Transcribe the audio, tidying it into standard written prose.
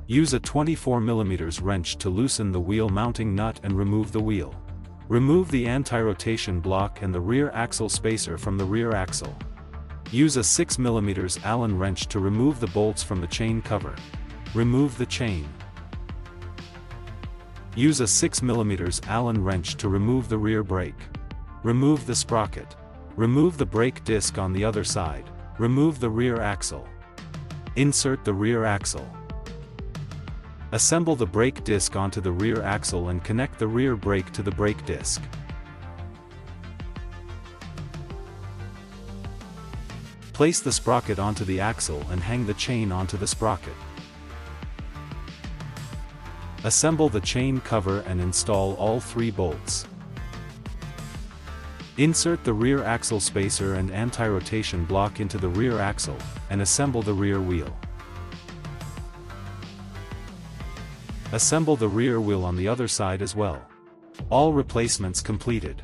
Use a 24 mm wrench to loosen the wheel mounting nut and remove the wheel. Remove the anti-rotation block and the rear axle spacer from the rear axle. Use a 6 mm Allen wrench to remove the bolts from the chain cover. Remove the chain. Use a 6 mm Allen wrench to remove the rear brake. Remove the sprocket. Remove the brake disc on the other side. Remove the rear axle. Insert the rear axle. Assemble the brake disc onto the rear axle and connect the rear brake to the brake disc. Place the sprocket onto the axle and hang the chain onto the sprocket. Assemble the chain cover and install all 3 bolts. Insert the rear axle spacer and anti-rotation block into the rear axle, and assemble the rear wheel. Assemble the rear wheel on the other side as well. All replacements completed.